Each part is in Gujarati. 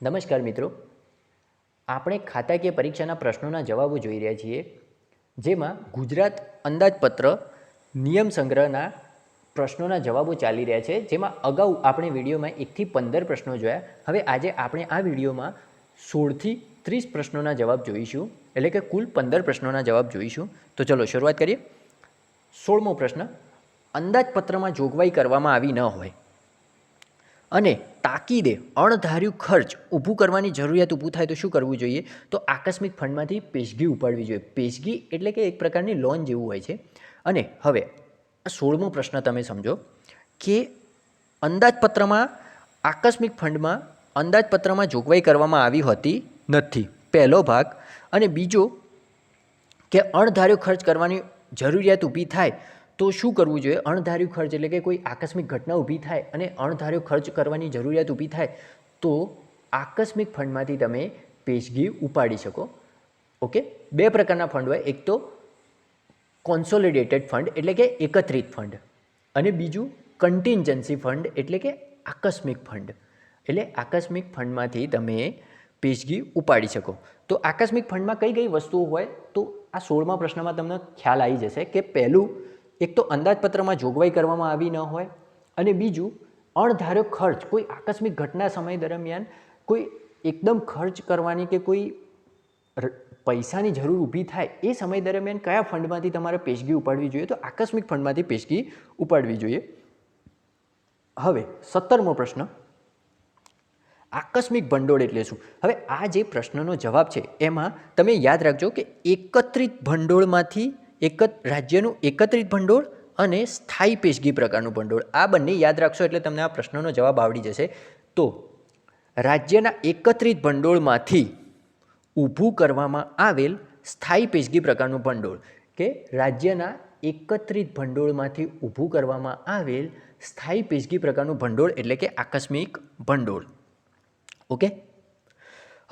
નમસ્કાર મિત્રો, આપણે ખાતાકીય પરીક્ષાના પ્રશ્નોના જવાબો જોઈ રહ્યા છીએ, જેમાં ગુજરાત અંદાજપત્ર નિયમ સંગ્રહના પ્રશ્નોના જવાબો ચાલી રહ્યા છે. જેમાં અગાઉ આપણે વિડીયોમાં 1 થી 15 પ્રશ્નો જોયા. હવે આજે આપણે આ વિડીયોમાં 16 થી 30 પ્રશ્નોના જવાબ જોઈશું, એટલે કે કુલ 15 પ્રશ્નોના જવાબ જોઈશું. તો ચલો શરૂઆત કરીએ. 16મો પ્રશ્ન, અંદાજપત્રમાં જોગવાઈ કરવામાં આવી ન હોય અને તાકીદે અણધાર્યું ખર્ચ ઊભું કરવાની જરૂરિયાત ઊભું થાય તો શું કરવું જોઈએ? તો આકસ્મિક ફંડમાંથી પેશગી ઉપાડવી જોઈએ. પેશગી એટલે કે એક પ્રકારની લોન જેવું હોય છે. અને હવે આ 16મો પ્રશ્ન તમે સમજો કે અંદાજપત્રમાં આકસ્મિક ફંડમાં અંદાજપત્રમાં જોગવાઈ કરવામાં આવી હોતી નથી, પહેલો ભાગ. અને બીજો કે અણધાર્યો ખર્ચ કરવાની જરૂરિયાત ઊભી થાય તો શું કરવું જોઈએ? અણધાર્યું ખર્ચ એટલે કે કોઈ આકસ્મિક ઘટના ઊભી થાય અને અણધાર્યો ખર્ચ કરવાની જરૂરિયાત ઊભી થાય તો આકસ્મિક ફંડમાંથી તમે પેશગી ઉપાડી શકો. ઓકે, બે પ્રકારના ફંડ હોય, એક તો કોન્સોલિડેટેડ ફંડ એટલે કે એકત્રિત ફંડ, અને બીજું કન્ટિન્જન્સી ફંડ એટલે કે આકસ્મિક ફંડ. એટલે આકસ્મિક ફંડમાંથી તમે પેશગી ઉપાડી શકો. તો આકસ્મિક ફંડમાં કઈ કઈ વસ્તુઓ હોય તો આ 16મા પ્રશ્નમાં તમને ખ્યાલ આવી જશે કે પહેલું, એક તો અંદાજપત્રમાં જોગવાઈ કરવામાં આવી ન હોય, અને બીજું અણધાર્યો ખર્ચ, કોઈ આકસ્મિક ઘટના સમય દરમિયાન કોઈ એકદમ ખર્ચ કરવાની કે કોઈ પૈસાની જરૂર ઊભી થાય એ સમય દરમિયાન કયા ફંડમાંથી તમારે પેશગી ઉપાડવી જોઈએ? તો આકસ્મિક ફંડમાંથી પેશગી ઉપાડવી જોઈએ. હવે 17મો પ્રશ્ન, આકસ્મિક ભંડોળ એટલે શું? હવે આ જે પ્રશ્નનો જવાબ છે એમાં તમે યાદ રાખજો કે એકત્રિત ભંડોળમાંથી રાજ્યનું એકત્રિત ભંડોળ અને સ્થાયી પેશગી પ્રકારનું ભંડોળ, આ બંને યાદ રાખશો એટલે તમને આ પ્રશ્નનો જવાબ આવડી જશે. તો રાજ્યના એકત્રિત ભંડોળમાંથી ઊભું કરવામાં આવેલ સ્થાયી પેશગી પ્રકારનું ભંડોળ, કે રાજ્યના એકત્રિત ભંડોળમાંથી ઊભું કરવામાં આવેલ સ્થાયી પેશગી પ્રકારનું ભંડોળ એટલે કે આકસ્મિક ભંડોળ. ઓકે,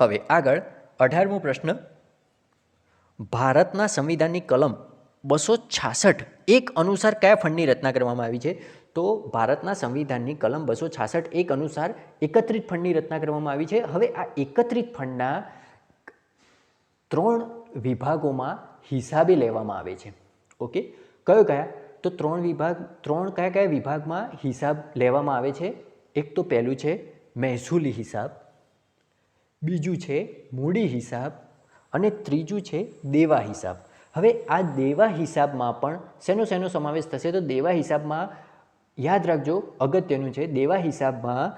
હવે આગળ 18મો પ્રશ્ન, ભારતના સંવિધાનની કલમ 266 એક અનુસાર કયા ફંડની રચના કરવામાં આવી છે? તો ભારતના સંવિધાનની કલમ 266 અનુસાર એકત્રિત ફંડની રચના કરવામાં આવી છે. હવે આ એકત્રિત ફંડના 3 વિભાગોમાં હિસાબે લેવામાં આવે છે. ઓકે, કયો કયા? તો 3 કયા વિભાગમાં હિસાબ લેવામાં આવે છે? એક તો પહેલું છે મહેસૂલી હિસાબ, બીજું છે મૂડી હિસાબ, અને ત્રીજું છે દેવા હિસાબ. હવે આ દેવા હિસાબમાં પણ શેનો સમાવેશ થશે? તો દેવા હિસાબમાં યાદ રાખજો, અગત્યનું છે, દેવા હિસાબમાં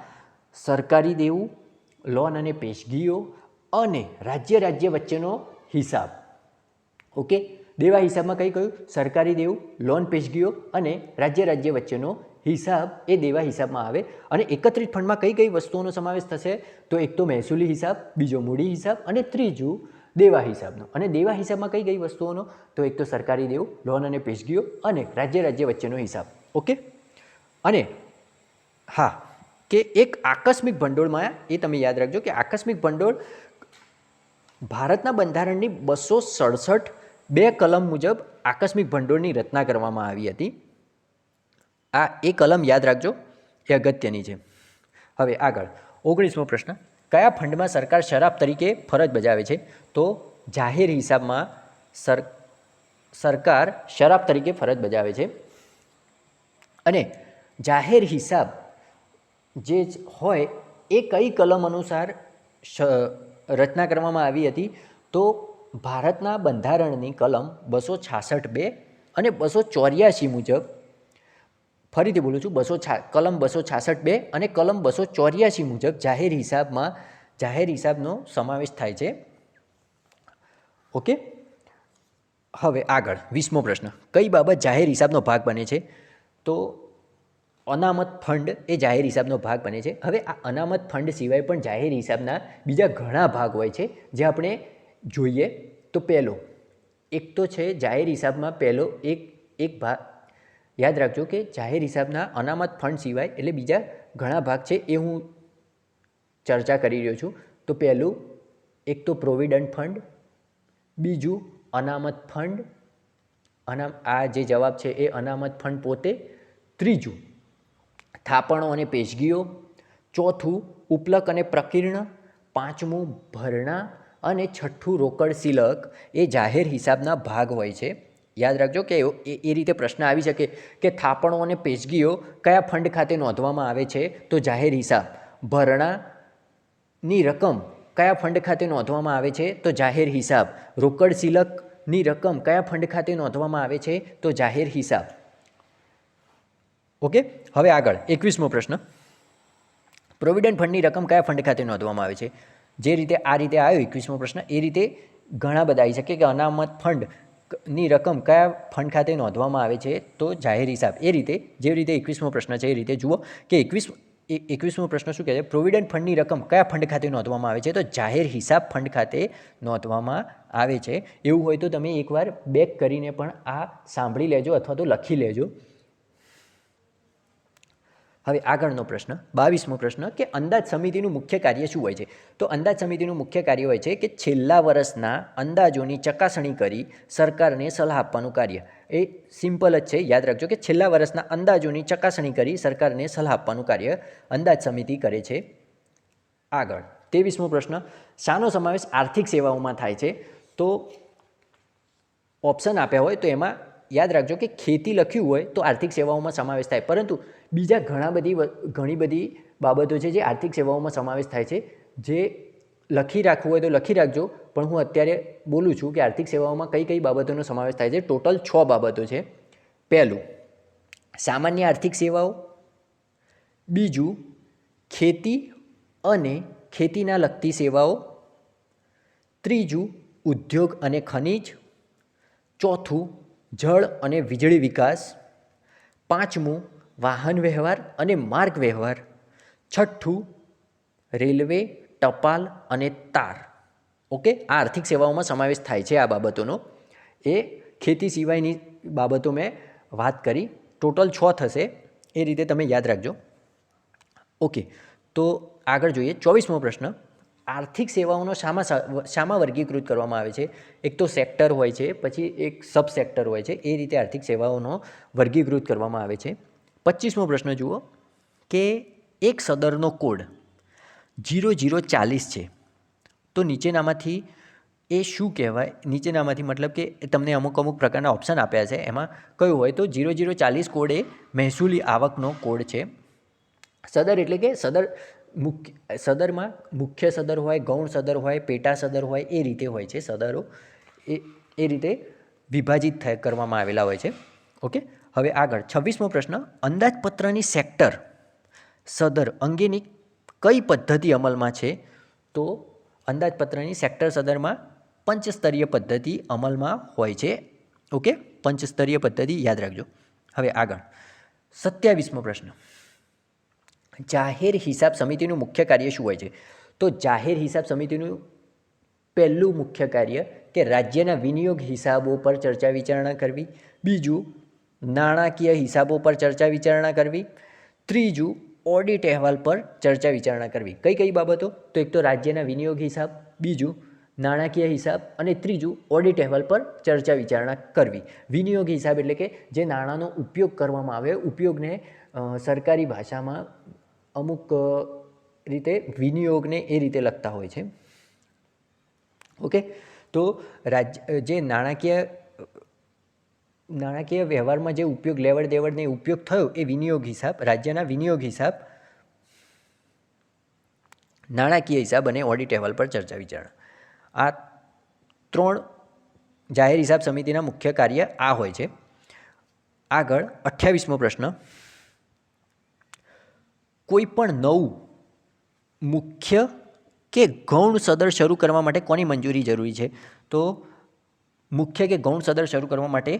સરકારી દેવું, લોન અને પેશગીઓ અને રાજ્ય વચ્ચેનો હિસાબ. ઓકે, દેવા હિસાબમાં કયું? સરકારી દેવું, લોન, પેશગીઓ અને રાજ્ય વચ્ચેનો હિસાબ એ દેવા હિસાબમાં આવે. અને એકત્રિત ફંડમાં કઈ વસ્તુઓનો સમાવેશ થશે? તો એક તો મહેસૂલી હિસાબ, બીજો મૂડી હિસાબ અને ત્રીજું દેવા હિસાબનો. અને દેવા હિસાબમાં કઈ વસ્તુઓનો? તો એક તો સરકારી દેવું, લોન અને પેશગીઓ અને રાજ્ય વચ્ચેનો હિસાબ. ઓકે, અને હા, કે એક આકસ્મિક ભંડોળમાં એ તમે યાદ રાખજો કે આકસ્મિક ભંડોળ ભારતના બંધારણની 267 કલમ મુજબ આકસ્મિક ભંડોળની રચના કરવામાં આવી હતી. આ એ કલમ યાદ રાખજો, એ અગત્યની છે. હવે આગળ 19મો પ્રશ્ન, કયા ફંડમાં સરકાર શરાબ તરીકે ફરજ બજાવે છે? તો જાહેર હિસાબમાં સરકાર શરાબ તરીકે ફરજ બજાવે છે. અને જાહેર હિસાબ જે હોય એ કઈ કલમ અનુસાર રચના કરવામાં આવી હતી? તો ભારતના બંધારણની કલમ 266 અને 284 મુજબ, ફરીથી બોલું છું, કલમ 266 અને કલમ 284 મુજબ જાહેર હિસાબનો સમાવેશ થાય છે. ઓકે, હવે આગળ 20મો પ્રશ્ન, કઈ બાબત જાહેર હિસાબનો ભાગ બને છે? તો અનામત ફંડ એ જાહેર હિસાબનો ભાગ બને છે. હવે આ અનામત ફંડ સિવાય પણ જાહેર હિસાબના બીજા ઘણા ભાગ હોય છે, જે આપણે જોઈએ. તો પહેલો એક તો છે જાહેર હિસાબમાં પહેલો એક ભાગ યાદ રાખજો કે જાહેર હિસાબના અનામત ફંડ સિવાય એટલે બીજા ઘણા ભાગ છે, એ હું ચર્ચા કરી રહ્યો છું. તો પહેલું એક તો પ્રોવિડન્ટ ફંડ, બીજું અનામત ફંડ, આ જે જવાબ છે એ અનામત ફંડ પોતે, ત્રીજું થાપણો અને પેશગીઓ, ચોથું ઉપલક અને પ્રકીર્ણ, પાંચમું ભરણા અને છઠ્ઠું રોકડ સિલક એ જાહેર હિસાબના ભાગ હોય છે. યાદ રાખજો કે એ રીતે પ્રશ્ન આવી શકે કે થાપણો અને પેશગીઓ કયા ફંડ ખાતે નોંધવામાં આવે છે, તો જાહેર હિસાબ. ભરણાની રકમ કયા ફંડ ખાતે નોંધવામાં આવે છે, તો જાહેર હિસાબ. રોકડ સિલકની રકમ કયા ફંડ ખાતે નોંધવામાં આવે છે, તો જાહેર હિસાબ. ઓકે, હવે આગળ 21મો પ્રશ્ન. પ્રોવિડન્ટ ફંડની રકમ કયા ફંડ ખાતે નોંધવામાં આવે છે? જે રીતે આ રીતે આવ્યો 21મો પ્રશ્ન, એ રીતે ઘણા બધા આવી શકે કે અનામત ફંડની રકમ કયા ફંડ ખાતે નોંધવામાં આવે છે, તો જાહેર હિસાબ. એ રીતે જેવી રીતે 21મો પ્રશ્ન છે એ રીતે જુઓ કે 21મો પ્રશ્ન શું કહે છે? પ્રોવિડન્ટ ફંડની રકમ કયા ફંડ ખાતે નોંધવામાં આવે છે, તો જાહેર હિસાબ ફંડ ખાતે નોંધવામાં આવે છે. એવું હોય તો તમે એકવાર બેક કરીને પણ આ સાંભળી લેજો અથવા તો લખી લેજો. હવે આગળનો પ્રશ્ન 22મો પ્રશ્ન કે અંદાજ સમિતિનું મુખ્ય કાર્ય શું હોય છે? તો અંદાજ સમિતિનું મુખ્ય કાર્ય હોય છે કે છેલ્લા વર્ષના અંદાજોની ચકાસણી કરી સરકારને સલાહ આપવાનું કાર્ય. એ સિમ્પલ જ છે, યાદ રાખજો કે છેલ્લા વર્ષના અંદાજોની ચકાસણી કરી સરકારને સલાહ આપવાનું કાર્ય અંદાજ સમિતિ કરે છે. આગળ 23મો પ્રશ્ન, શાનો સમાવેશ આર્થિક સેવાઓમાં થાય છે? તો ઓપ્શન આપ્યા હોય તો એમાં યાદ રાખજો કે ખેતી લખ્યું હોય તો આર્થિક સેવાઓમાં સમાવેશ થાય, પરંતુ બીજા ઘણી બધી બાબતો છે જે આર્થિક સેવાઓમાં સમાવેશ થાય છે. જે લખી રાખવું હોય તો લખી રાખજો, પણ હું અત્યારે બોલું છું કે આર્થિક સેવાઓમાં કઈ કઈ બાબતોનો સમાવેશ થાય છે. ટોટલ 6 બાબતો છે. પહેલું, સામાન્ય આર્થિક સેવાઓ. બીજું, ખેતી અને ખેતીના લગતી સેવાઓ. ત્રીજું, ઉદ્યોગ અને ખનિજ. ચોથું, જળ અને વીજળી વિકાસ. પાંચમું, વાહન વ્યવહાર અને માર્ગ વ્યવહાર. છઠ્ઠું, રેલવે, ટપાલ અને તાર. ઓકે, આ આર્થિક સેવાઓમાં સમાવેશ થાય છે આ બાબતોનો. એ ખેતી સિવાયની બાબતો મેં વાત કરી. ટોટલ 6 થશે, એ રીતે તમે યાદ રાખજો. ઓકે, તો આગળ જોઈએ 24મો પ્રશ્ન. આર્થિક સેવાઓનો શામાં વર્ગીકૃત કરવામાં આવે છે? એક તો સેક્ટર હોય છે, પછી એક સબ સેક્ટર હોય છે. એ રીતે આર્થિક સેવાઓનો વર્ગીકૃત કરવામાં આવે છે. 25મો પ્રશ્ન જુઓ કે એક સદરનો કોડ 0040 છે, તો નીચેનામાંથી એ શું કહેવાય? નીચેનામાંથી મતલબ કે તમને અમુક પ્રકારના ઓપ્શન આપ્યા છે, એમાં કયું હોય? તો 0040 કોડ એ મહેસૂલી આવકનો કોડ છે. સદર એટલે કે સદરમાં મુખ્ય સદર હોય, ગૌણ સદર હોય, પેટા સદર હોય, એ રીતે હોય છે સદરો. એ રીતે વિભાજિત કરવામાં આવેલા હોય છે. ઓકે, હવે આગળ 26મો પ્રશ્ન. અંદાજપત્રની સેક્ટર સદર અંગેની કઈ પદ્ધતિ અમલમાં છે? તો અંદાજપત્રની સેક્ટર સદરમાં પંચસ્તરીય પદ્ધતિ અમલમાં હોય છે. ઓકે, પંચસ્તરીય પદ્ધતિ યાદ રાખજો. હવે આગળ 27મો પ્રશ્ન. જાહેર હિસાબ સમિતિનું મુખ્ય કાર્ય શું હોય છે? તો જાહેર હિસાબ સમિતિનું પહેલું મુખ્ય કાર્ય કે રાજ્યના વિનિયોગ હિસાબો પર ચર્ચા વિચારણા કરવી. બીજું, નાણાકીય હિસાબો પર ચર્ચા વિચારણા કરવી. ત્રીજું, ઓડિટ અહેવાલ પર ચર્ચા વિચારણા કરવી. કઈ કઈ બાબતો? તો એક તો રાજ્યના વિનિયોગ હિસાબ, બીજું નાણાકીય હિસાબ અને ત્રીજું ઓડિટ અહેવાલ પર ચર્ચા વિચારણા કરવી. વિનિયોગ હિસાબ એટલે કે જે નાણાંનો ઉપયોગ કરવામાં આવે, ઉપયોગને સરકારી ભાષામાં અમુક રીતે વિનિયોગને એ રીતે લખતા હોય છે. ઓકે, તો જે નાણાકીય વ્યવહારમાં જે ઉપયોગ, લેવડ દેવડને ઉપયોગ થયો એ વિનિયોગ હિસાબ. રાજ્યના વિનિયોગ હિસાબ, નાણાકીય હિસાબ અને ઓડિટ અહેવાલ પર ચર્ચા વિચારણા. આ 3 જાહેર હિસાબ સમિતિના મુખ્ય કાર્ય આ હોય છે. આગળ 28મો પ્રશ્ન. કોઈ પણ નવું મુખ્ય કે ગૌણ સદર શરૂ કરવા માટે કોની મંજૂરી જરૂરી છે? તો મુખ્ય કે ગૌણ સદર શરૂ કરવા માટે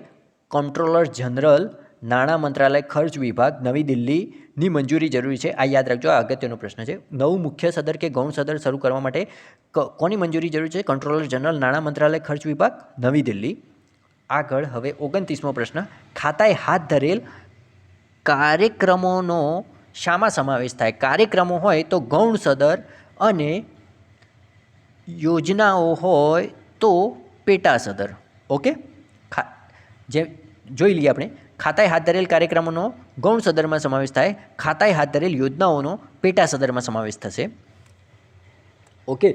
કંટ્રોલર જનરલ, નાણાં મંત્રાલય, ખર્ચ વિભાગ, નવી દિલ્હીની મંજૂરી જરૂરી છે. આ યાદ રાખજો, આ અગત્યનો પ્રશ્ન છે. નવું મુખ્ય સદર કે ગૌણ સદર શરૂ કરવા માટે કોની મંજૂરી જરૂરી છે? કંટ્રોલર જનરલ, નાણાં મંત્રાલય, ખર્ચ વિભાગ, નવી દિલ્હી. આગળ હવે 29મો પ્રશ્ન. ખાતાએ હાથ ધરેલ કાર્યક્રમોનો શામાં સમાવેશ થાય? કાર્યક્રમો હોય તો ગૌણ સદર અને યોજનાઓ હોય તો પેટા સદર. ઓકે, જે જોઈ લઈએ આપણે. ખાતાએ હાથ ધરેલ કાર્યક્રમોનો ગૌણ સદરમાં સમાવેશ થાય, ખાતાએ હાથ ધરેલ યોજનાઓનો પેટા સદરમાં સમાવેશ થશે. ઓકે,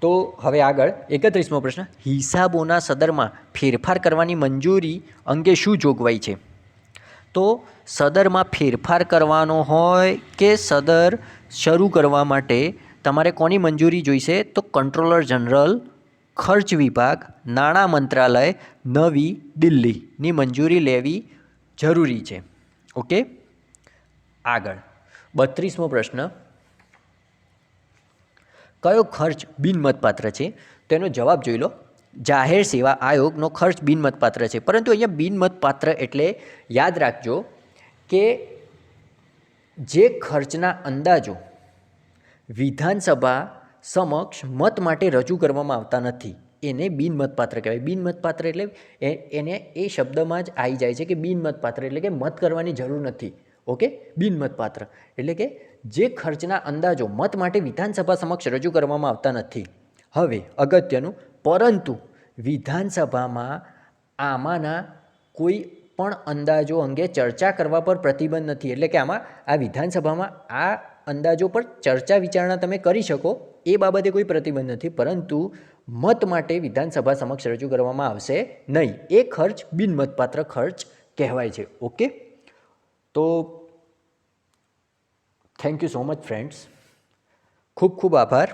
તો હવે આગળ 31મો પ્રશ્ન, હિસાબોના સદરમાં ફેરફાર કરવાની મંજૂરી અંગે શું જોગવાઈ છે? તો સદરમાં ફેરફાર કરવાનો હોય કે સદર શરૂ કરવા માટે તમારે કોની મંજૂરી જોઈશે? તો કંટ્રોલર જનરલ, ખર્ચ વિભાગ, નાણાં મંત્રાલય, નવી દિલ્હીની મંજૂરી લેવી જરૂરી છે. ઓકે, આગળ 32મો પ્રશ્ન, કયો ખર્ચ બિનમતપાત્ર છે? તેનો જવાબ જોઈ લો. જાહેર સેવા આયોગનો ખર્ચ બિનમતપાત્ર છે. પરંતુ અહીંયા બિનમતપાત્ર એટલે યાદ રાખજો કે જે ખર્ચના અંદાજો વિધાનસભા સમક્ષ મત માટે રજૂ કરવામાં આવતા નથી એને બિનમતપાત્ર કહેવાય. બિનમતપાત્ર એટલે એને એ શબ્દમાં જ આવી જાય છે કે બિનમતપાત્ર એટલે કે મત કરવાની જરૂર નથી. ઓકે, બિનમતપાત્ર એટલે કે જે ખર્ચના અંદાજો મત માટે વિધાનસભા સમક્ષ રજૂ કરવામાં આવતા નથી. હવે અગત્યનું, પરંતુ વિધાનસભામાં આમાંના કોઈ પણ અંદાજો અંગે ચર્ચા કરવા પર પ્રતિબંધ નથી. એટલે કે આમાં આ વિધાનસભામાં આ અંદાજો પર ચર્ચા વિચારણા તમે કરી શકો, એ બાબતે કોઈ પ્રતિબંધ નથી, પરંતુ મત માટે વિધાનસભા સમક્ષ રજૂ કરવામાં આવશે નહીં. એ ખર્ચ બિનમતપાત્ર ખર્ચ કહેવાય છે. ઓકે, તો thank you so much friends, ખૂબ ખૂબ આભાર.